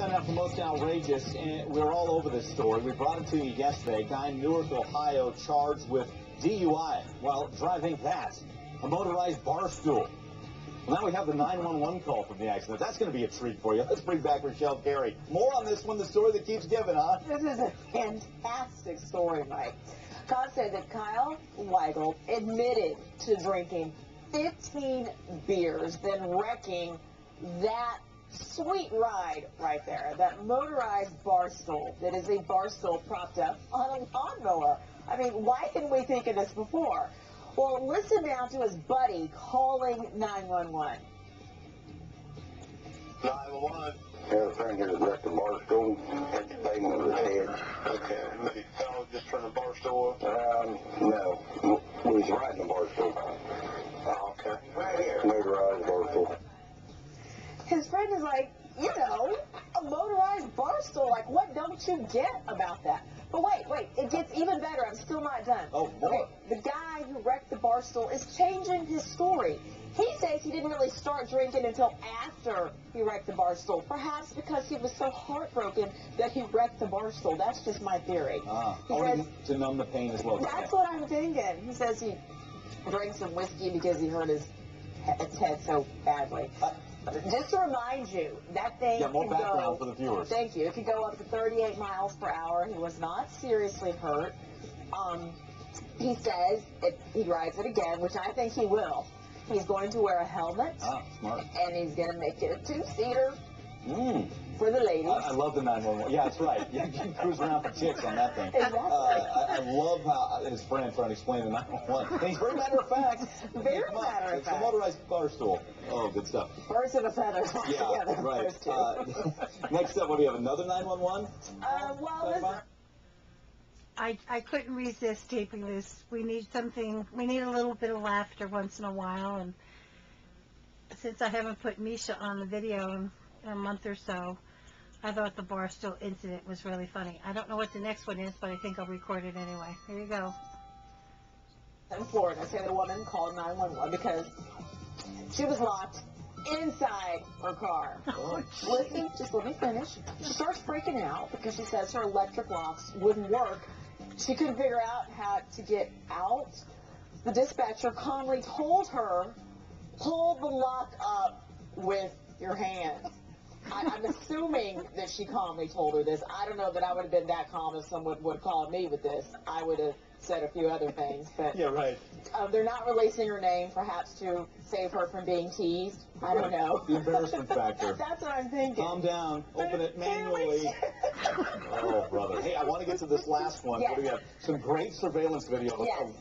time now for most outrageous, and we're all over this story. We brought it to you yesterday. A guy in Newark, Ohio, charged with DUI while driving that, a motorized bar stool. Well, now we have the 911 call from the accident. That's going to be a treat for you. Let's bring back Rochelle Carey. More on this one, the story that keeps giving, huh? This is a fantastic story, Mike. Cops said that Kyle Weigel admitted to drinking 15 beers, then wrecking that sweet ride right there, that motorized bar stool that is a bar stool propped up on a lawnmower. I mean, why didn't we think of this before? Well, listen now to his buddy calling 911. 911. Yeah, a friend here that wrecked the bar stool, hit the pavement with his head. Okay, maybe fell just from the bar stool? No. He was riding the bar stool. Oh, okay. Right here. Motorized bar stool. His friend is like, you know, a motorized bar stool. Like, what don't you get about that? But wait, it gets even better. I'm still not done. Oh, boy. Okay, the guy who wrecked the bar stool is changing his story. He says he didn't really start drinking until after he wrecked the bar stool. Perhaps because he was so heartbroken that he wrecked the bar stool. That's just my theory. He says, to numb the pain as well. that's what I'm thinking. He says he drank some whiskey because he hurt his head so badly. Just to remind you, that thing Yeah, more can background go, for the viewers. Thank you. It could go up to 38 miles per hour. He was not seriously hurt. He says if he rides it again, which I think he will, he's going to wear a helmet. Smart. And he's going to make it a two-seater for the ladies. I love the 911. Yeah, that's right. You can cruise around for chicks on that thing. Exactly. I love how his friend trying to explain the 911. And he's very matter of fact. Very matter of It's a fact. motorized bar stool. Oh, good stuff. Birds of a feather. Yeah, they're right. first two. Next up, what do we have? Another 911? I couldn't resist taping this. We need a little bit of laughter once in a while, and since I haven't put Misha on the video in a month or so, I thought the bar stool incident was really funny. I don't know what the next one is, but I think I'll record it anyway. Here you go. In Florida, say the woman called 911 because she was locked inside her car. Listen, just let me finish. She starts freaking out because she says her electric locks wouldn't work. She couldn't figure out how to get out. The dispatcher calmly told her, pull the lock up with your hands. I'm assuming that she calmly told her this. I don't know that I would have been that calm if someone would have called me with this. I would have said a few other things. But Yeah, right. they're not releasing her name, perhaps to save her from being teased. I don't know. The embarrassment factor. That's what I'm thinking. Calm down. Open it manually. Oh, brother. Hey, I want to get to this last one. Yes. What do we have? Some great surveillance video. Yes.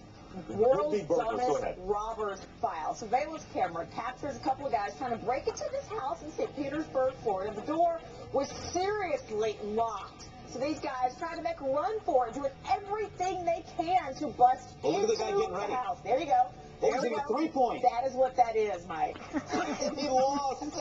Would-be World's burglars. Go dumbest ahead. robbers file. Surveillance camera captures a couple of guys trying to break into this house in St. Petersburg, Florida. The door was seriously locked. So these guys trying to make a run for it, doing everything they can to bust Look at into the guy getting ready. house. There you go. He's going to get 3 points. That is what that is, Mike. He lost. It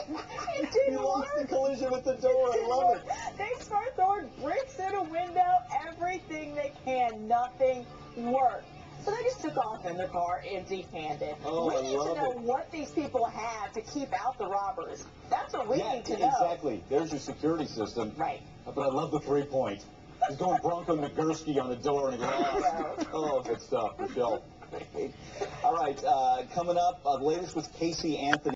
He didn't lost the work. collision with the door. I love it. They start throwing bricks in a window, everything they can. Nothing worked. So they just took off in the car empty-handed. Oh, We I need to love know it. what these people have to keep out the robbers. That's what we need to know. Exactly. There's your security system. Right. But I love the 3-point. He's going Bronco Nagurski on the door and he lost. Oh, good stuff, Michelle. All right, coming up, the latest with Casey Anthony.